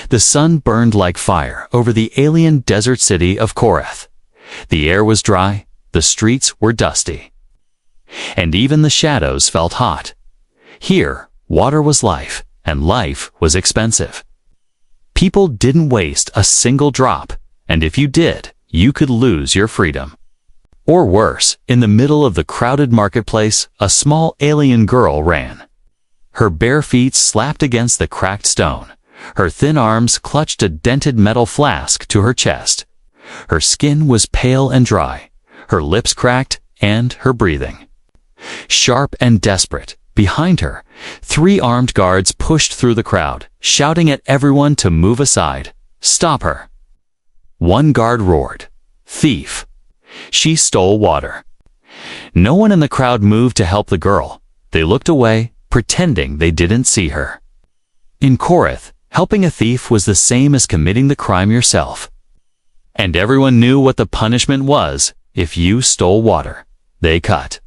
The sun burned like fire over the alien desert city of Korath. The air was dry, the streets were dusty. And even the shadows felt hot. Here, water was life, and life was expensive. People didn't waste a single drop, and if you did, you could lose your freedom. Or worse, in the middle of the crowded marketplace, a small alien girl ran. Her bare feet slapped against the cracked stone. Her thin arms clutched a dented metal flask to her chest. Her skin was pale and dry, her lips cracked, and her breathing. Sharp and desperate, behind her, 3 armed guards pushed through the crowd, shouting at everyone to move aside. Stop her! One guard roared, "Thief!" She stole water. No one in the crowd moved to help the girl. They looked away, pretending they didn't see her. In Korath, helping a thief was the same as committing the crime yourself. And everyone knew what the punishment was if you stole water. They cut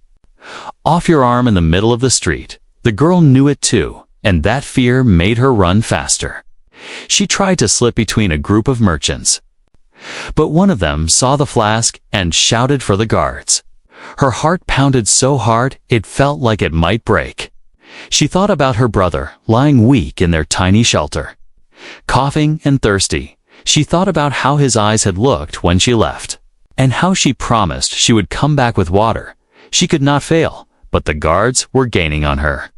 off your arm in the middle of the street. The girl knew it too, and that fear made her run faster. She tried to slip between a group of merchants. But one of them saw the flask and shouted for the guards. Her heart pounded so hard it felt like it might break. She thought about her brother lying weak in their tiny shelter. Coughing and thirsty, she thought about how his eyes had looked when she left, and how she promised she would come back with water. She could not fail, but the guards were gaining on her.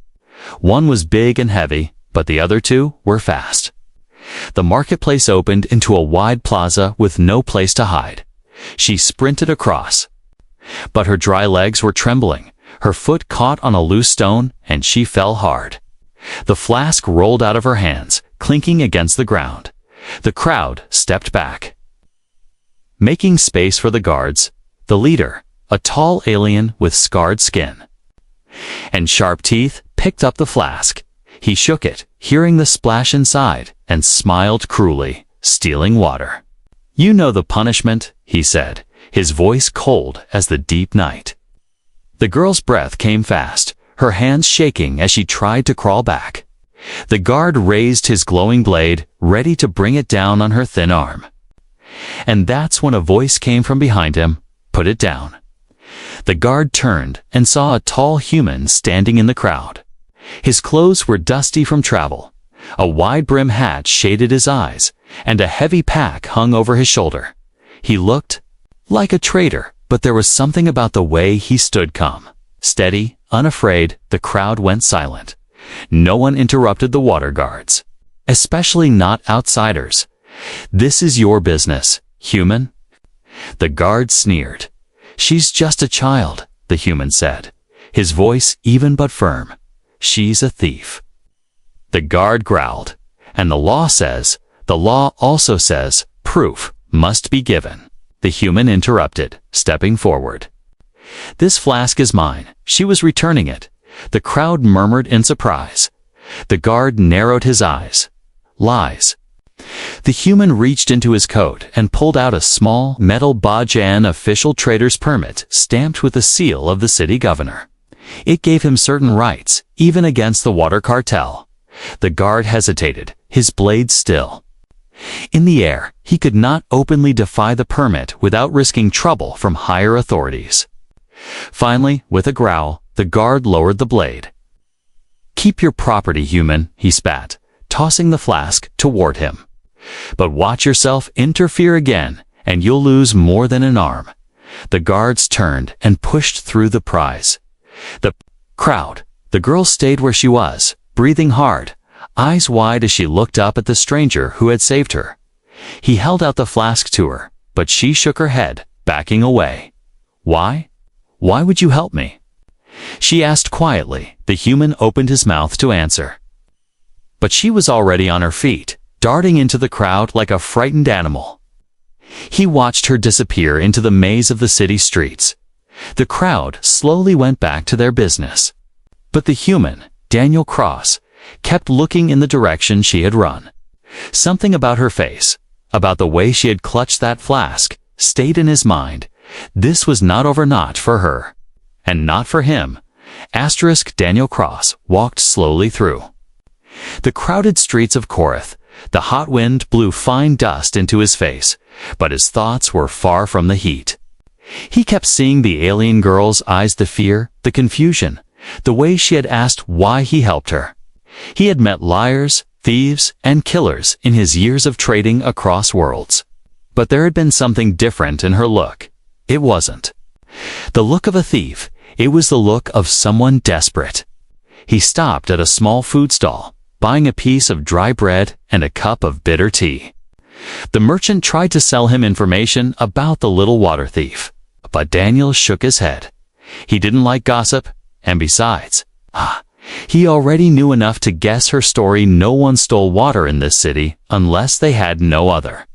One was big and heavy, but the other 2 were fast. The marketplace opened into a wide plaza with no place to hide. She sprinted across. But her dry legs were trembling. Her foot caught on a loose stone, and she fell hard. The flask rolled out of her hands, clinking against the ground. The crowd stepped back, making space for the guards. The leader, a tall alien with scarred skin and sharp teeth, picked up the flask. He shook it, hearing the splash inside, and smiled cruelly, stealing water. "You know the punishment," he said, his voice cold as the deep night. The girl's breath came fast, her hands shaking as she tried to crawl back. The guard raised his glowing blade, ready to bring it down on her thin arm. And that's when a voice came from behind him, "Put it down." The guard turned and saw a tall human standing in the crowd. His clothes were dusty from travel. A wide-brim hat shaded his eyes, and a heavy pack hung over his shoulder. He looked like a traitor, but there was something about the way he stood calm, steady, unafraid. The crowd went silent. No one interrupted the water guards, especially not outsiders. "This is your business, human." The guard sneered. "She's just a child," the human said, his voice even but firm. "She's a thief." The guard growled. "And the law also says, proof must be given." The human interrupted, stepping forward. "This flask is mine." She was returning it. The crowd murmured in surprise. The guard narrowed his eyes. "Lies." The human reached into his coat and pulled out a small metal Bajan official trader's permit stamped with the seal of the city governor. It gave him certain rights, even against the water cartel. The guard hesitated, his blade still. In the air, he could not openly defy the permit without risking trouble from higher authorities. Finally, with a growl, the guard lowered the blade. "Keep your property, human," he spat, tossing the flask toward him. "But watch yourself interfere again, and you'll lose more than an arm." The guards turned and pushed through the prize. The crowd. The girl stayed where she was, breathing hard, eyes wide as she looked up at the stranger who had saved her. He held out the flask to her, but she shook her head, backing away. "Why? Why would you help me?" she asked quietly. The human opened his mouth to answer, but she was already on her feet, darting into the crowd like a frightened animal. He watched her disappear into the maze of the city streets. The crowd slowly went back to their business. But the human, Daniel Cross, kept looking in the direction she had run. Something about her face, about the way she had clutched that flask, stayed in his mind. This was not over, not for her, and not for him. Daniel Cross walked slowly through the crowded streets of Korath, The hot wind blew fine dust into his face, but his thoughts were far from the heat. He kept seeing the alien girl's eyes, the fear, the confusion, the way she had asked why he helped her. He had met liars, thieves, and killers in his years of trading across worlds. But there had been something different in her look. It wasn't the look of a thief. It was the look of someone desperate. He stopped at a small food stall, buying a piece of dry bread and a cup of bitter tea. The merchant tried to sell him information about the little water thief, but Daniel shook his head. He didn't like gossip, and besides, he already knew enough to guess her story. No one stole water in this city unless they had no other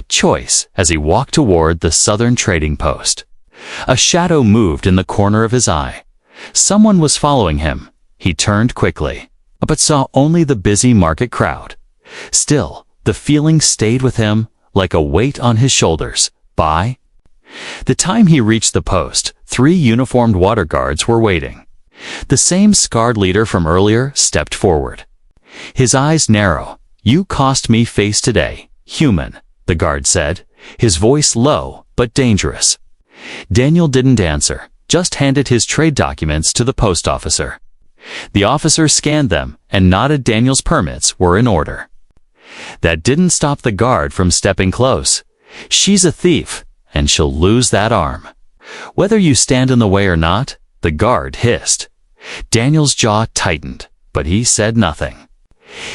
choice. As he walked toward the southern trading post, a shadow moved in the corner of his eye. Someone was following him. He turned quickly, but saw only the busy market crowd. Still, the feeling stayed with him like a weight on his shoulders. By the time he reached the post, 3 uniformed water guards were waiting. The same scarred leader from earlier stepped forward. His eyes narrow. "You cost me face today, human," the guard said, his voice low but dangerous. Daniel didn't answer, just handed his trade documents to the post officer. The officer scanned them and nodded. Daniel's permits were in order. That didn't stop the guard from stepping close. "She's a thief, and she'll lose that arm, whether you stand in the way or not," the guard hissed. Daniel's jaw tightened, but he said nothing.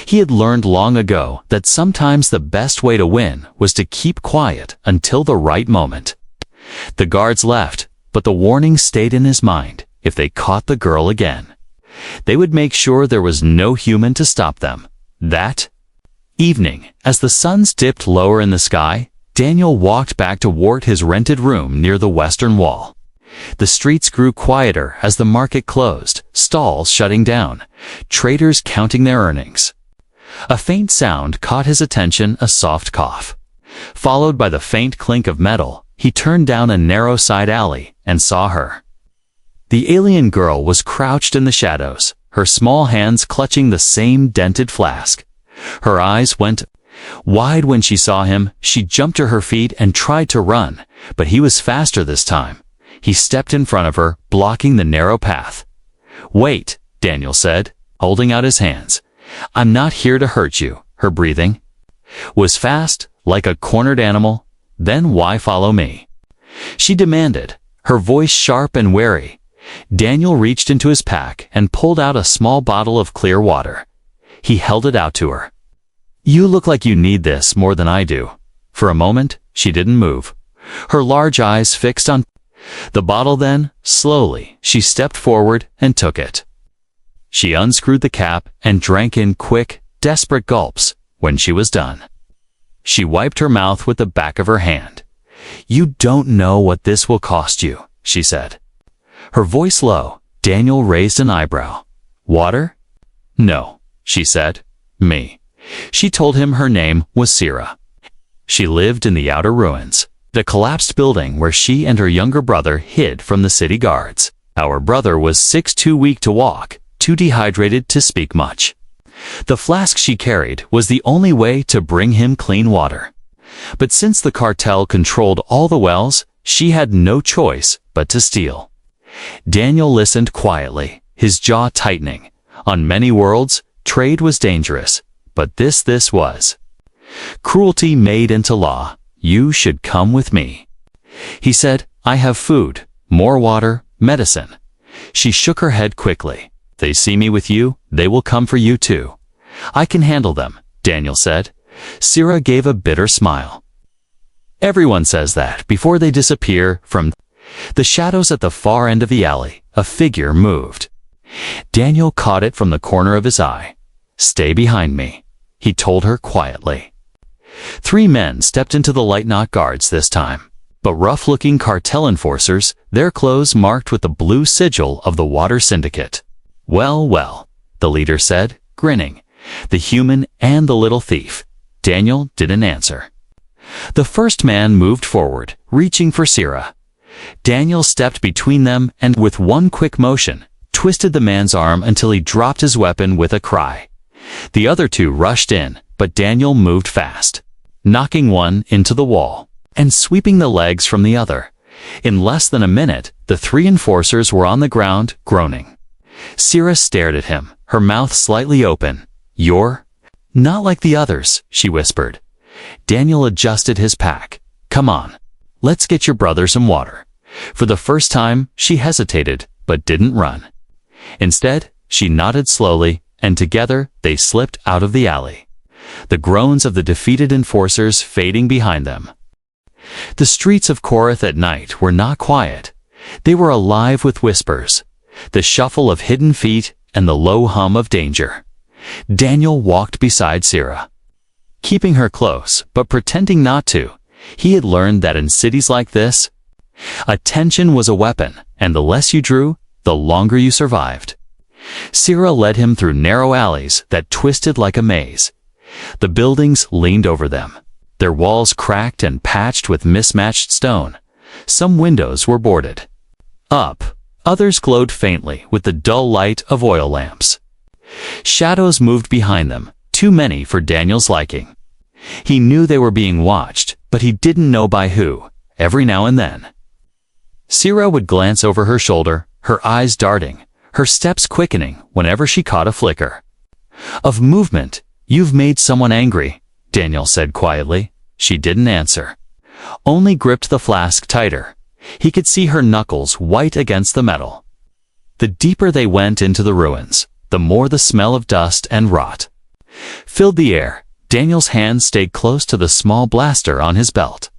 He had learned long ago that sometimes the best way to win was to keep quiet until the right moment. The guards left, but the warning stayed in his mind. If they caught the girl again, they would make sure there was no human to stop them. That evening, as the sun dipped lower in the sky, Daniel walked back toward his rented room near the western wall. The streets grew quieter as the market closed, stalls shutting down, traders counting their earnings. A faint sound caught his attention, a soft cough. Followed by the faint clink of metal, he turned down a narrow side alley and saw her. The alien girl was crouched in the shadows, her small hands clutching the same dented flask. Her eyes went wide when she saw him. She jumped to her feet and tried to run, but he was faster this time. He stepped in front of her, blocking the narrow path. "Wait," Daniel said, holding out his hands. "I'm not here to hurt you." Her breathing was fast, like a cornered animal. "Then why follow me?" she demanded, her voice sharp and wary. Daniel reached into his pack and pulled out a small bottle of clear water. He held it out to her. "You look like you need this more than I do." For a moment, she didn't move, her large eyes fixed on the bottle. Then, slowly, she stepped forward and took it. She unscrewed the cap and drank in quick, desperate gulps. When she was done, she wiped her mouth with the back of her hand. "You don't know what this will cost you," she said, her voice low. Daniel raised an eyebrow. "Water?" "No," she said. "Me." She told him her name was Sira. She lived in the outer ruins, the collapsed building where she and her younger brother hid from the city guards. Our brother was 6, too weak to walk, too dehydrated to speak much. The flask she carried was the only way to bring him clean water. But since the cartel controlled all the wells, she had no choice but to steal. Daniel listened quietly, his jaw tightening. On many worlds, trade was dangerous, but this was cruelty made into law. "You should come with me," he said. "I have food, more water, medicine." She shook her head quickly. "They see me with you, they will come for you too." "I can handle them," Daniel said. Sira gave a bitter smile. "Everyone says that before they disappear." From the shadows at the far end of the alley, a figure moved. Daniel caught it from the corner of his eye. "Stay behind me," he told her quietly. 3 men stepped into the light, not guards this time, but rough-looking cartel enforcers, their clothes marked with the blue sigil of the Water Syndicate. "Well, well," the leader said, grinning. "The human and the little thief." Daniel didn't answer. The first man moved forward, reaching for Sira. Daniel stepped between them and, with one quick motion, twisted the man's arm until he dropped his weapon with a cry. The other 2 rushed in, but Daniel moved fast, knocking one into the wall and sweeping the legs from the other. In less than a minute, the three enforcers were on the ground, groaning. Sira stared at him, her mouth slightly open. "You're not like the others," she whispered. Daniel adjusted his pack. "Come on, let's get your brother some water." For the first time, she hesitated, but didn't run. Instead, she nodded slowly, and together they slipped out of the alley, the groans of the defeated enforcers fading behind them. The streets of Korath at night were not quiet. They were alive with whispers, the shuffle of hidden feet and the low hum of danger. Daniel walked beside Sira, keeping her close but pretending not to. He had learned that in cities like this, attention was a weapon, and the less you drew, the longer you survived. Sira led him through narrow alleys that twisted like a maze. The buildings leaned over them, their walls cracked and patched with mismatched stone. Some windows were boarded up, others glowed faintly with the dull light of oil lamps. Shadows moved behind them, too many for Daniel's liking. He knew they were being watched, but he didn't know by who. Every now and then, Sira would glance over her shoulder, her eyes darting, her steps quickening whenever she caught a flicker of movement. "You've made someone angry," Daniel said quietly. She didn't answer, only gripped the flask tighter. He could see her knuckles white against the metal. The deeper they went into the ruins, the more the smell of dust and rot filled the air. Daniel's hand stayed close to the small blaster on his belt.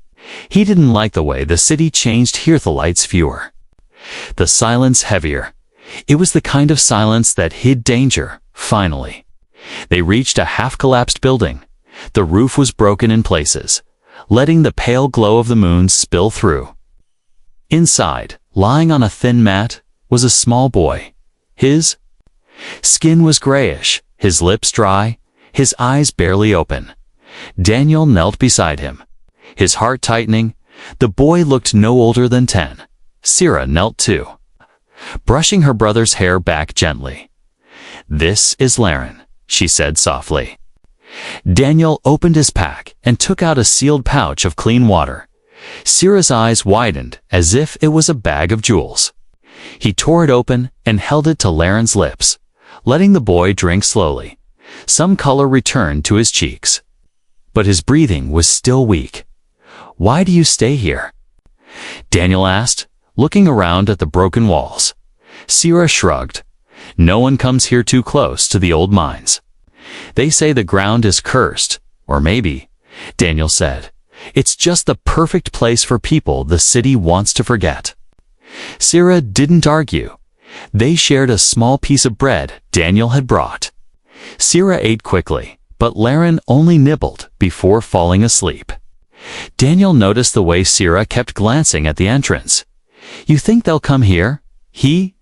He didn't like the way the city changed here, the lights fewer, the silence heavier. It was the kind of silence that hid danger. Finally, they reached a half-collapsed building. The roof was broken in places, letting the pale glow of the moon spill through. Inside, lying on a thin mat, was a small boy. His skin was grayish, his lips dry, his eyes barely open. Daniel knelt beside him, his heart tightening. The boy looked no older than 10. Sira knelt too, brushing her brother's hair back gently. "This is Laren," she said softly. Daniel opened his pack and took out a sealed pouch of clean water. Sira's eyes widened as if it was a bag of jewels. He tore it open and held it to Laren's lips, letting the boy drink slowly. Some color returned to his cheeks, but his breathing was still weak. "Why do you stay here?" Daniel asked, looking around at the broken walls. Sira shrugged. "No one comes here too close to the old mines. They say the ground is cursed, or maybe," Daniel said, "it's just the perfect place for people the city wants to forget." Sira didn't argue. They shared a small piece of bread Daniel had brought. Sira ate quickly, but Laren only nibbled before falling asleep. Daniel noticed the way Sira kept glancing at the entrance. "You think they'll come here?" he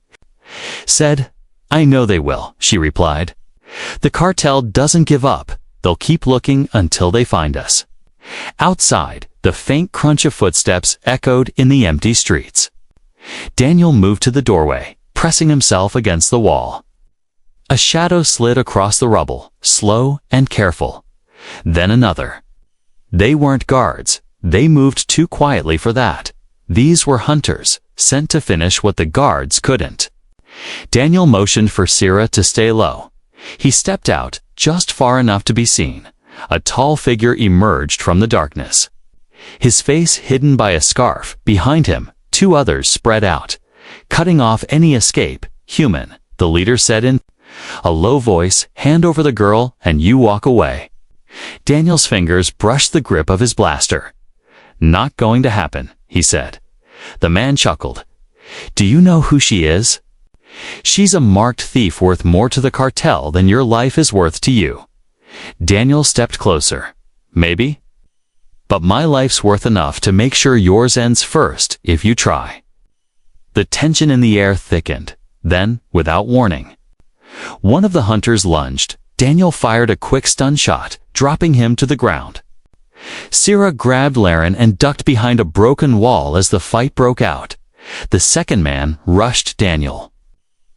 said. "I know they will," she replied. "The cartel doesn't give up. They'll keep looking until they find us." Outside, the faint crunch of footsteps echoed in the empty streets. Daniel moved to the doorway, pressing himself against the wall. A shadow slid across the rubble, slow and careful. Then another. They weren't guards. They moved too quietly for that. These were hunters, sent to finish what the guards couldn't. Daniel motioned for Sira to stay low. He stepped out, just far enough to be seen. A tall figure emerged from the darkness, his face hidden by a scarf. Behind him, two others spread out, cutting off any escape. "Human," the leader said in a low voice, "hand over the girl and you walk away." Daniel's fingers brushed the grip of his blaster. "Not going to happen," he said. The man chuckled. "Do you know who she is? She's a marked thief worth more to the cartel than your life is worth to you." Daniel stepped closer. "Maybe. But my life's worth enough to make sure yours ends first if you try." The tension in the air thickened. Then, without warning, one of the hunters lunged. Daniel fired a quick stun shot, dropping him to the ground. Sira grabbed Laren and ducked behind a broken wall as the fight broke out. The second man rushed Daniel,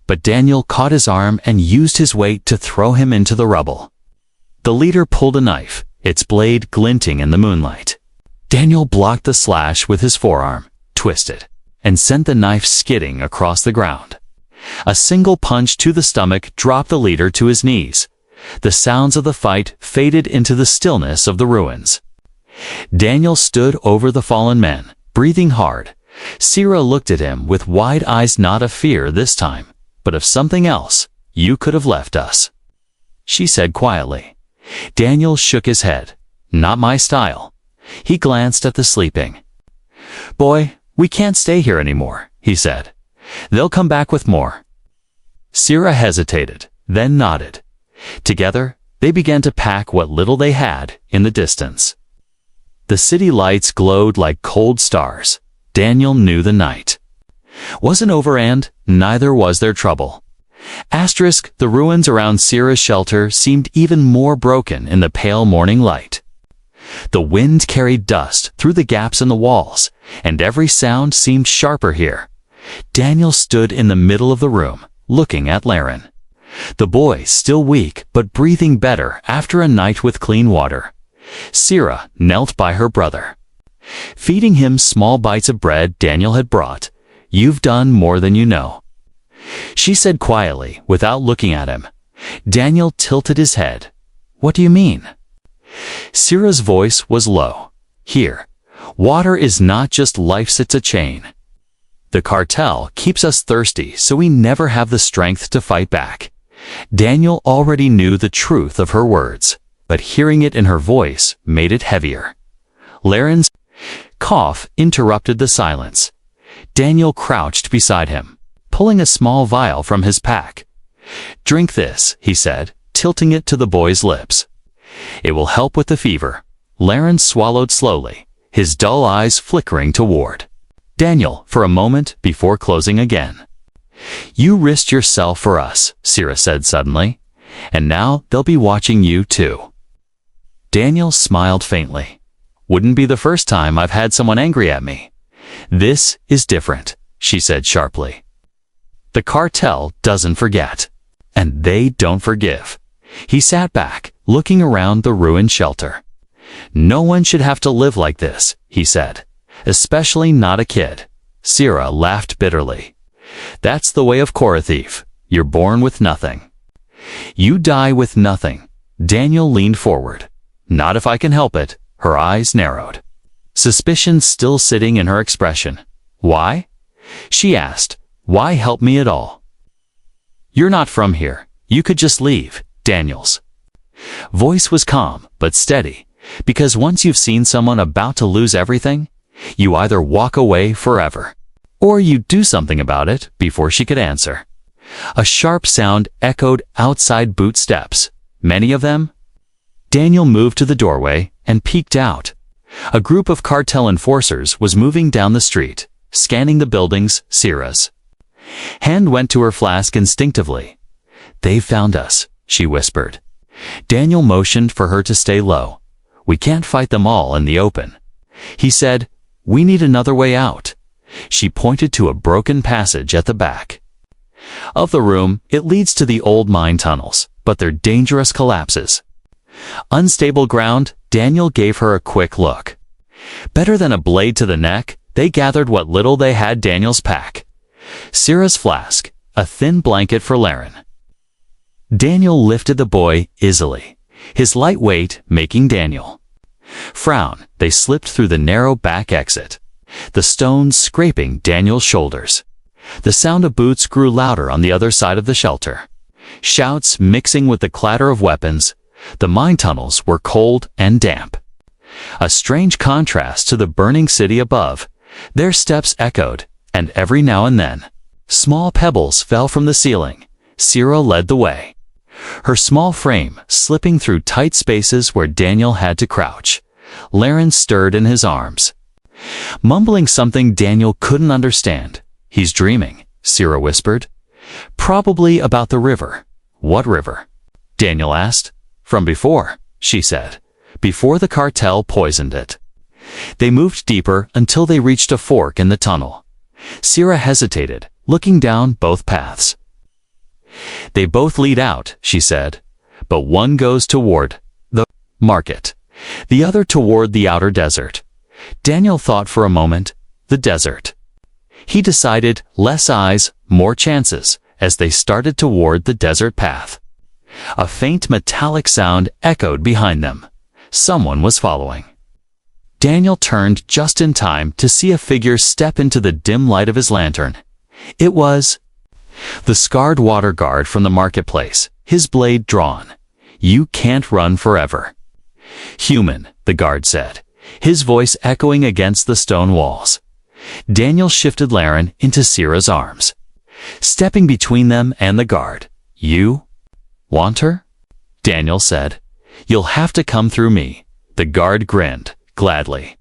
but Daniel caught his arm and used his weight to throw him into the rubble. The leader pulled a knife, its blade glinting in the moonlight. Daniel blocked the slash with his forearm, twisted, and sent the knife skidding across the ground. A single punch to the stomach dropped the leader to his knees. The sounds of the fight faded into the stillness of the ruins. Daniel stood over the fallen men, breathing hard. Sira looked at him with wide eyes, not of fear this time, but of something else. "You could have left us," she said quietly. Daniel shook his head. "Not my style." He glanced at the sleeping boy. "We can't stay here anymore," he said. "They'll come back with more." Sira hesitated, then nodded. Together, they began to pack what little they had in the distance. The city lights glowed like cold stars. Daniel knew the night wasn't over, and neither was their trouble. The ruins around Sira's shelter seemed even more broken in the pale morning light. The wind carried dust through the gaps in the walls, and every sound seemed sharper here. Daniel stood in the middle of the room, looking at Laren. The boy, still weak but breathing better after a night with clean water. Sira knelt by her brother, feeding him small bites of bread Daniel had brought. "You've done more than you know," she said quietly without looking at him. Daniel tilted his head. "What do you mean?" Sira's voice was low. "Here, water is not just life, it's a chain. The cartel keeps us thirsty, so we never have the strength to fight back." Daniel already knew the truth of her words, but hearing it in her voice made it heavier. Laren's cough interrupted the silence. Daniel crouched beside him, pulling a small vial from his pack. "Drink this," he said, tilting it to the boy's lips. "It will help with the fever." Laren swallowed slowly, his dull eyes flickering toward Daniel for a moment before closing again. "You risked yourself for us," Sira said suddenly, "and now they'll be watching you too." Daniel smiled faintly. "Wouldn't be the first time I've had someone angry at me." "This is different," she said sharply. "The cartel doesn't forget, and they don't forgive." He sat back, looking around the ruined shelter. "No one should have to live like this," he said, "especially not a kid." Sira laughed bitterly. "That's the way of Korath. You're born with nothing. You die with nothing." Daniel leaned forward. "Not if I can help it." Her eyes narrowed, suspicion still sitting in her expression. "Why?" she asked. "Why help me at all? You're not from here. You could just leave." Daniel's voice was calm but steady, because once you've seen someone about to lose everything, you either walk away forever, or you do something about it. Before she could answer, a sharp sound echoed outside boot steps, many of them. Daniel moved to the doorway and peeked out. A group of cartel enforcers was moving down the street, scanning the buildings. Sira's hand went to her flask instinctively. "They've found us," she whispered. Daniel motioned for her to stay low. "We can't fight them all in the open," he said. "We need another way out." She pointed to a broken passage at the back of the room. "It leads to the old mine tunnels, but they're dangerous collapses." Unstable ground. Daniel gave her a quick look. Better than a blade to the neck. They gathered what little they had. Daniel's pack, Sira's flask, a thin blanket for Laren. Daniel lifted the boy easily, his light weight making Daniel frown. They slipped through the narrow back exit, the stones scraping Daniel's shoulders. The sound of boots grew louder on the other side of the shelter, shouts mixing with the clatter of weapons. The mine tunnels were cold and damp, a strange contrast to the burning city above. Their steps echoed, and every now and then, small pebbles fell from the ceiling. Sira led the way, her small frame slipping through tight spaces where Daniel had to crouch. Laren stirred in his arms, mumbling something Daniel couldn't understand. "He's dreaming," Sira whispered. "Probably about the river." "What river?" Daniel asked. "From before," she said. "Before the cartel poisoned it." They moved deeper until they reached a fork in the tunnel. Sira hesitated, looking down both paths. "They both lead out," she said, "but one goes toward market, the other toward the outer desert. Daniel thought for a moment, the desert. He decided less eyes, more chances, as they started toward the desert path. A faint metallic sound echoed behind them. Someone was following. Daniel turned just in time to see a figure step into the dim light of his lantern. It was the scarred water guard from the marketplace, his blade drawn. "You can't run forever." "Human," the guard said, his voice echoing against the stone walls. Daniel shifted Laren into Syrah's arms, stepping between them and the guard. "You want her?" Daniel said. "You'll have to come through me." The guard grinned, gladly.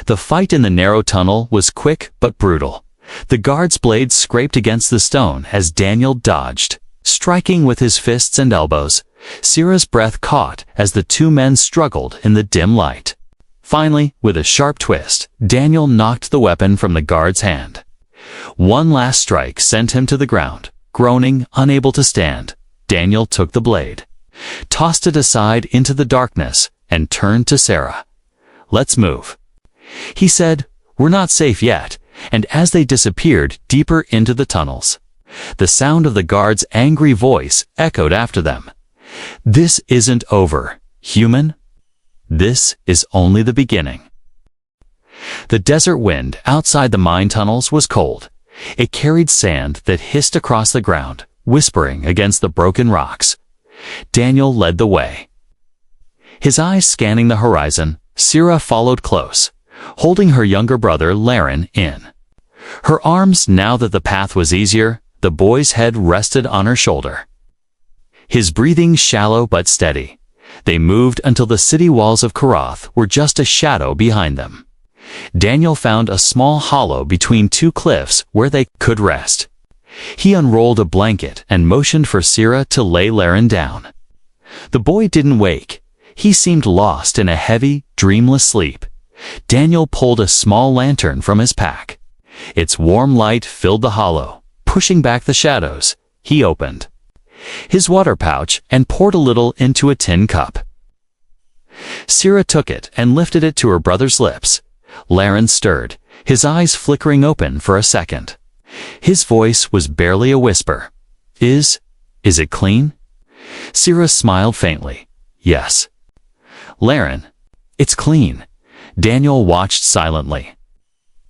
The fight in the narrow tunnel was quick but brutal. The guard's blade scraped against the stone as Daniel dodged, striking with his fists and elbows. Syrah's breath caught as the two men struggled in the dim light. Finally, with a sharp twist, Daniel knocked the weapon from the guard's hand. One last strike sent him to the ground. Groaning, unable to stand, Daniel took the blade, tossed it aside into the darkness, and turned to Sarah. "Let's move," he said. "We're not safe yet," and as they disappeared deeper into the tunnels, the sound of the guard's angry voice echoed after them. "This isn't over, human. This is only the beginning." The desert wind outside the mine tunnels was cold. It carried sand that hissed across the ground, whispering against the broken rocks. Daniel led the way, his eyes scanning the horizon. Syrah followed close, holding her younger brother Laren in her arms. Now that the path was easier, the boy's head rested on her shoulder, his breathing shallow but steady. They moved until the city walls of Korath were just a shadow behind them. Daniel found a small hollow between two cliffs where they could rest. He unrolled a blanket and motioned for Syrah to lay Laren down. The boy didn't wake. He seemed lost in a heavy, dreamless sleep. Daniel pulled a small lantern from his pack. Its warm light filled the hollow, pushing back the shadows. He opened his water pouch and poured a little into a tin cup. Syrah took it and lifted it to her brother's lips. Laren stirred, his eyes flickering open for a second. His voice was barely a whisper. Is it clean?" Syrah smiled faintly. "Yes." "Laren, it's clean." Daniel watched silently.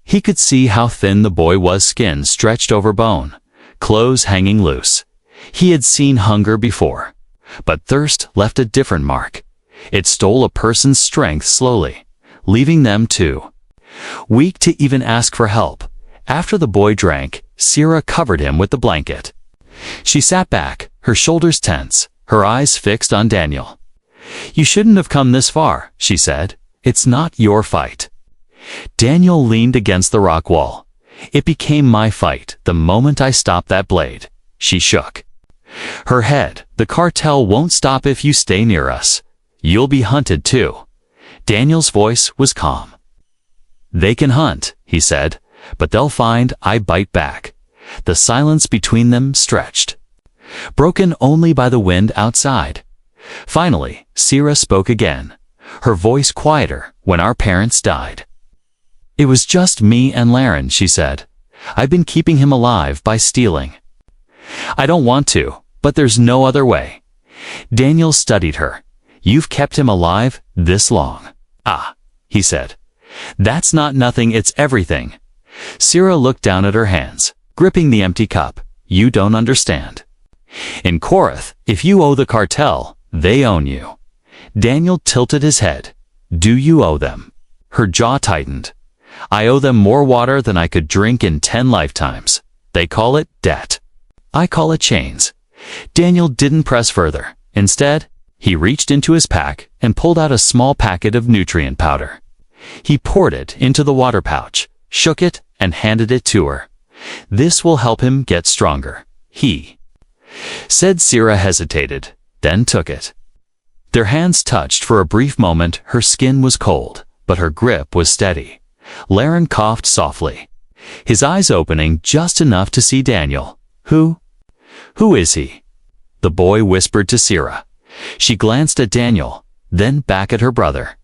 He could see how thin the boy was, skin stretched over bone, clothes hanging loose. He had seen hunger before, but thirst left a different mark. It stole a person's strength slowly, leaving them too weak to even ask for help. After the boy drank, Syrah covered him with the blanket. She sat back, her shoulders tense, her eyes fixed on Daniel. "You shouldn't have come this far," she said. "It's not your fight." Daniel leaned against the rock wall. "It became my fight the moment I stopped that blade." She shook her head. "The cartel won't stop if you stay near us. You'll be hunted too." Daniel's voice was calm. "They can hunt," he said, "but they'll find I bite back." The silence between them stretched, broken only by the wind outside. Finally, Syrah spoke again, her voice quieter. "When our parents died, it was just me and Laren," she said. "I've been keeping him alive by stealing. I don't want to, but there's no other way." Daniel studied her. "You've kept him alive this long." "Ah," he said. "That's not nothing, it's everything." Syrah looked down at her hands, gripping the empty cup. "You don't understand. In Korath, if you owe the cartel, they own you." Daniel tilted his head. "Do you owe them?" Her jaw tightened. "I owe them more water than I could drink in 10 lifetimes. They call it debt. I call it chains." Daniel didn't press further. Instead, he reached into his pack and pulled out a small packet of nutrient powder. He poured it into the water pouch, shook it, and handed it to her. "This will help him get stronger," he said. Syrah hesitated, then took it. Their hands touched for a brief moment. Her skin was cold, but her grip was steady. Laren coughed softly, his eyes opening just enough to see Daniel. Who is he?" the boy whispered to Syrah. She glanced at Daniel. then back at her brother.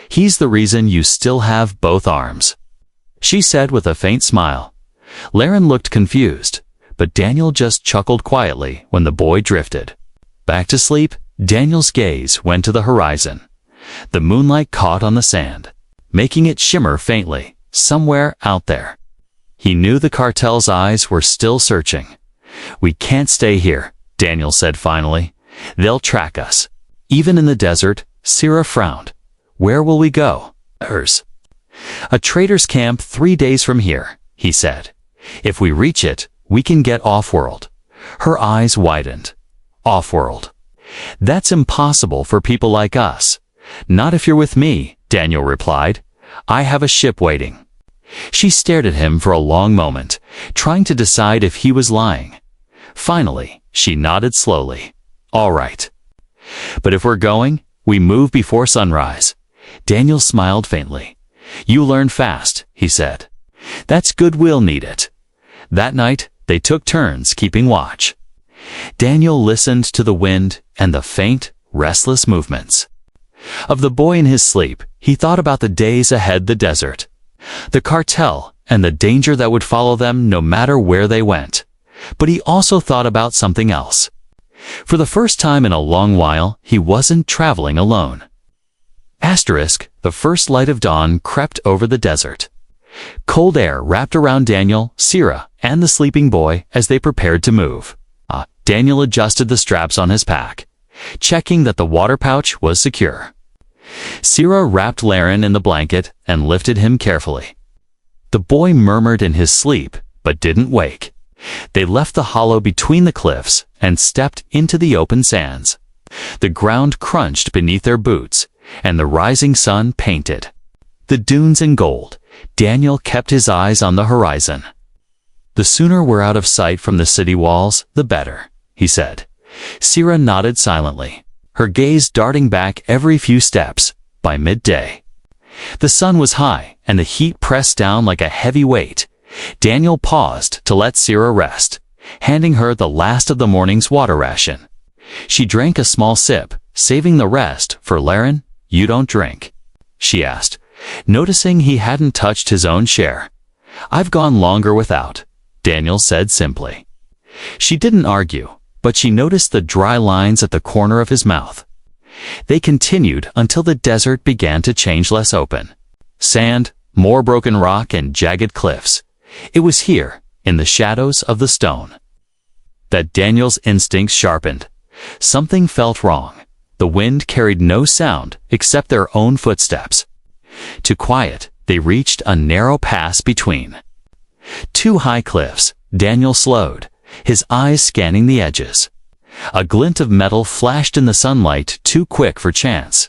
"He's the reason you still have both arms," she said with a faint smile. Laren looked confused, but Daniel just chuckled quietly when the boy drifted. Back to sleep, Daniel's gaze went to the horizon. The moonlight caught on the sand, making it shimmer faintly, somewhere out there. He knew the cartel's eyes were still searching. "We can't stay here," Daniel said finally. "They'll track us." Even in the desert, Sira frowned. "Where will we go?" "A trader's camp 3 days from here," he said. "If we reach it, we can get off-world." Her eyes widened. "Off-world? That's impossible for people like us." "Not if you're with me," Daniel replied. "I have a ship waiting." She stared at him for a long moment, trying to decide if he was lying. Finally, she nodded slowly. "All right. But if we're going, we move before sunrise." Daniel smiled faintly. "You learn fast," he said. "That's good, we'll need it." That night, they took turns keeping watch. Daniel listened to the wind and the faint, restless movements. Of the boy in his sleep, he thought about the days ahead, the desert, the cartel, and the danger that would follow them no matter where they went. But he also thought about something else. For the first time in a long while, he wasn't traveling alone. The first light of dawn crept over the desert. Cold air wrapped around Daniel, Sira, and the sleeping boy as they prepared to move. Daniel adjusted the straps on his pack, checking that the water pouch was secure. Sira wrapped Laren in the blanket and lifted him carefully. The boy murmured in his sleep, but didn't wake. They left the hollow between the cliffs and stepped into the open sands. The ground crunched beneath their boots, and the rising sun painted the dunes in gold. Daniel kept his eyes on the horizon. "The sooner we're out of sight from the city walls, the better," he said. Sira nodded silently, her gaze darting back every few steps. By midday, the sun was high and the heat pressed down like a heavy weight. Daniel paused to let Sira rest, handing her the last of the morning's water ration. She drank a small sip, saving the rest for Laren. "You don't drink?" she asked, noticing he hadn't touched his own share. "I've gone longer without," Daniel said simply. She didn't argue, but she noticed the dry lines at the corner of his mouth. They continued until the desert began to change, less open. Sand, more broken rock, and jagged cliffs. It was here, in the shadows of the stone, that Daniel's instincts sharpened. Something felt wrong. The wind carried no sound except their own footsteps. Too quiet, they reached a narrow pass between two high cliffs. Daniel slowed, his eyes scanning the edges. A glint of metal flashed in the sunlight, too quick for chance.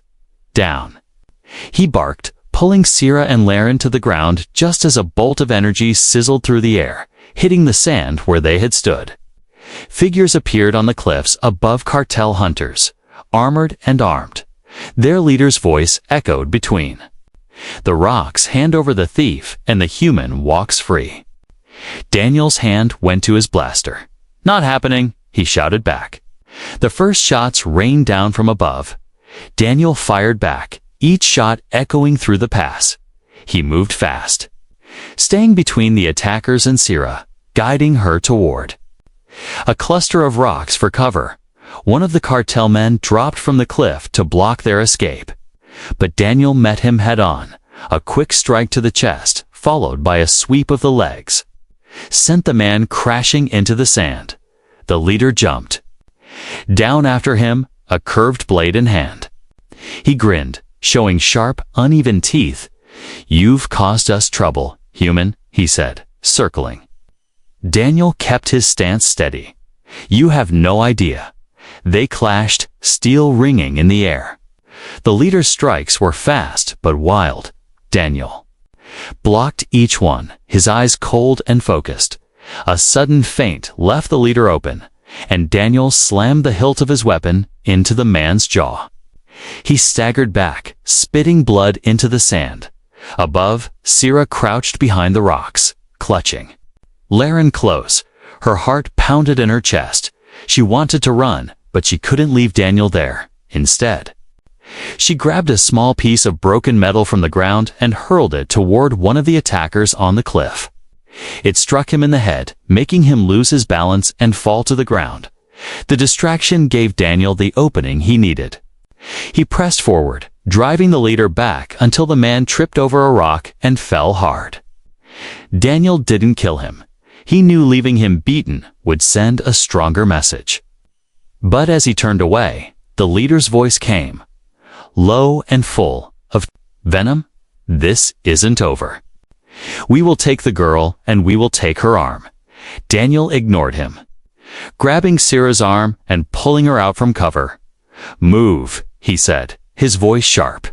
"Down!" he barked, pulling Sira and Laren to the ground just as a bolt of energy sizzled through the air, hitting the sand where they had stood. Figures appeared on the cliffs above, cartel hunters, armored and armed. Their leader's voice echoed between the rocks. "Hand over the thief, and the human walks free." Daniel's hand went to his blaster. "Not happening," he shouted back. The first shots rained down from above. Daniel fired back, each shot echoing through the pass. He moved fast, staying between the attackers and Sira, guiding her toward a cluster of rocks for cover. One of the cartel men dropped from the cliff to block their escape. But Daniel met him head-on. A quick strike to the chest, followed by a sweep of the legs, sent the man crashing into the sand. The leader jumped down after him, a curved blade in hand. He grinned, showing sharp, uneven teeth. "You've caused us trouble, human," he said, circling. Daniel kept his stance steady. "You have no idea." They clashed, steel ringing in the air. The leader's strikes were fast but wild. Daniel blocked each one, his eyes cold and focused. A sudden feint left the leader open, and Daniel slammed the hilt of his weapon into the man's jaw. He staggered back, spitting blood into the sand. Above, Sira crouched behind the rocks, clutching Laren close. Her heart pounded in her chest. She wanted to run, but she couldn't leave Daniel there. Instead, She grabbed a small piece of broken metal from the ground and hurled it toward one of the attackers on the cliff. It struck him in the head, making him lose his balance and fall to the ground. The distraction gave Daniel the opening he needed. He pressed forward, driving the leader back until the man tripped over a rock and fell hard. Daniel didn't kill him. He knew leaving him beaten would send a stronger message. But as he turned away, the leader's voice came, low and full of venom. "This isn't over. We will take the girl and we will take her arm." Daniel ignored him, grabbing Sira's arm and pulling her out from cover. "Move," he said, his voice sharp.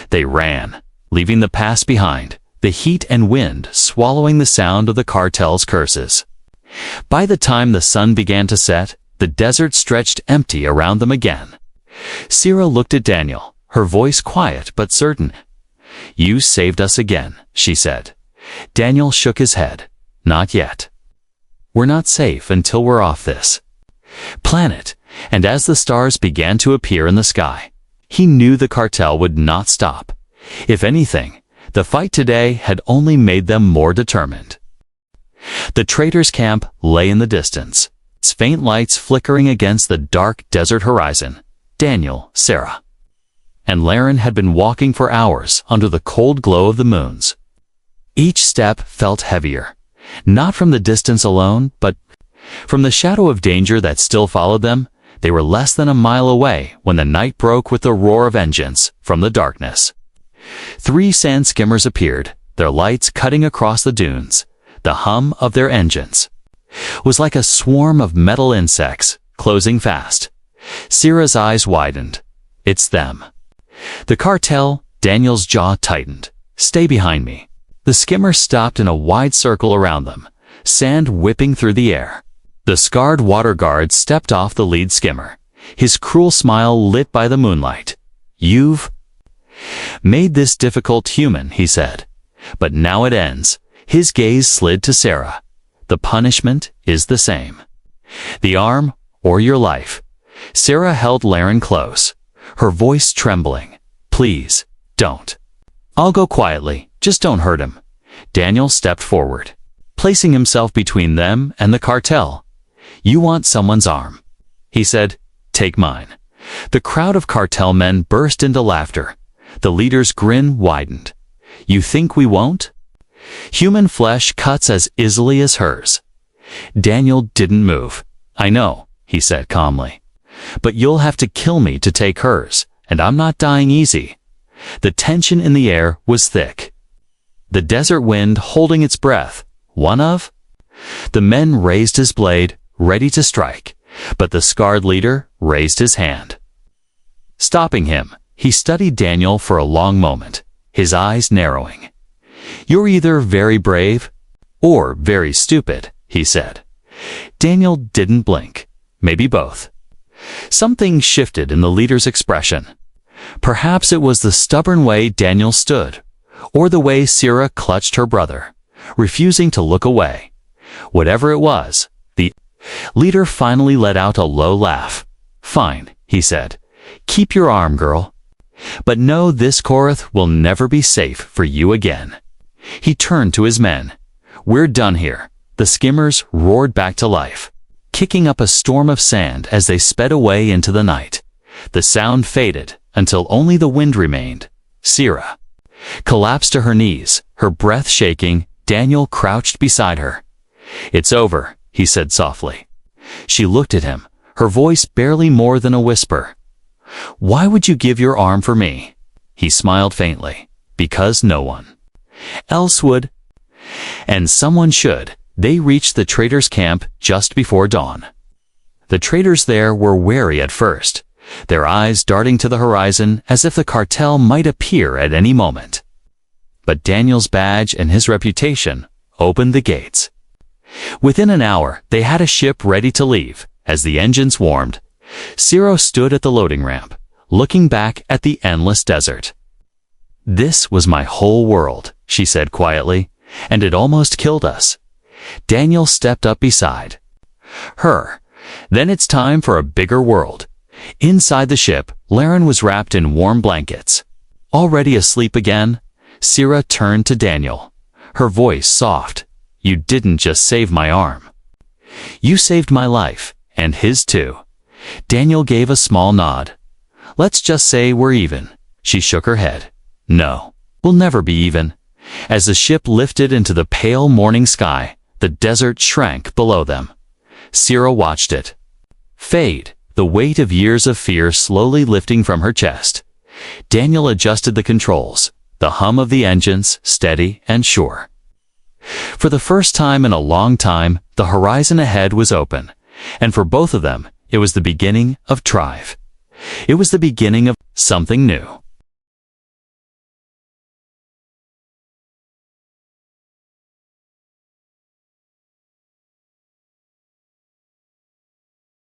They ran, leaving the past behind, the heat and wind swallowing the sound of the cartel's curses. By the time the sun began to set, the desert stretched empty around them again. Sira looked at Daniel, her voice quiet but certain. "You saved us again," she said. Daniel shook his head. "Not yet. We're not safe until we're off this planet." And as the stars began to appear in the sky, he knew the cartel would not stop. If anything, the fight today had only made them more determined. The traitors' camp lay in the distance, its faint lights flickering against the dark desert horizon. Daniel, Sira, and Laren had been walking for hours under the cold glow of the moons. Each step felt heavier, not from the distance alone, but from the shadow of danger that still followed them. They were less than a mile away when the night broke with the roar of engines from the darkness. 3 sand skimmers appeared, their lights cutting across the dunes. The hum of their engines was like a swarm of metal insects, closing fast. Sira's eyes widened. "It's them." The cartel. Daniel's jaw tightened. "Stay behind me." The skimmers stopped in a wide circle around them, sand whipping through the air. The scarred water guard stepped off the lead skimmer, his cruel smile lit by the moonlight. "You've made this difficult, human," he said. "But now it ends." His gaze slid to Sira. "The punishment is the same. The arm or your life." Sira held Laren close, her voice trembling. "Please, don't. I'll go quietly, just don't hurt him." Daniel stepped forward, placing himself between them and the cartel. "You want someone's arm," he said. "Take mine." The crowd of cartel men burst into laughter. The leader's grin widened. "You think we won't? Human flesh cuts as easily as hers." Daniel didn't move. "I know," he said calmly. "But you'll have to kill me to take hers, and I'm not dying easy." The tension in the air was thick. The desert wind holding its breath. One of the men raised his blade, ready to strike, but the scarred leader raised his hand, stopping him. He studied Daniel for a long moment, his eyes narrowing. "You're either very brave or very stupid," he said. Daniel didn't blink. Maybe both. Something shifted in the leader's expression. Perhaps it was the stubborn way Daniel stood, or the way Sira clutched her brother, refusing to look away. Whatever it was, the leader finally let out a low laugh. "Fine," he said. "Keep your arm, girl. But know this Korath will never be safe for you again." He turned to his men. "We're done here." The skimmers roared back to life, kicking up a storm of sand as they sped away into the night. The sound faded until only the wind remained. Sira collapsed to her knees, her breath shaking. Daniel crouched beside her. "It's over," he said softly. She looked at him, her voice barely more than a whisper. "Why would you give your arm for me?" He smiled faintly. "Because no one else would. And someone should." They reached the traitors' camp just before dawn. The traitors there were wary at first, their eyes darting to the horizon as if the cartel might appear at any moment. But Daniel's badge and his reputation opened the gates. Within an hour, they had a ship ready to leave. As the engines warmed, Sira stood at the loading ramp, looking back at the endless desert. "This was my whole world," she said quietly, "and it almost killed us." Daniel stepped up beside her. "Then it's time for a bigger world." Inside the ship, Laren was wrapped in warm blankets. Already asleep again, Sierra turned to Daniel, her voice soft. "You didn't just save my arm. You saved my life, and his too." Daniel gave a small nod. "Let's just say we're even." She shook her head. "No, we'll never be even." As the ship lifted into the pale morning sky, the desert shrank below them. Sierra watched it fade, the weight of years of fear slowly lifting from her chest. Daniel adjusted the controls, the hum of the engines steady and sure. For the first time in a long time, the horizon ahead was open, and for both of them, it was the beginning of Thrive. It was the beginning of something new.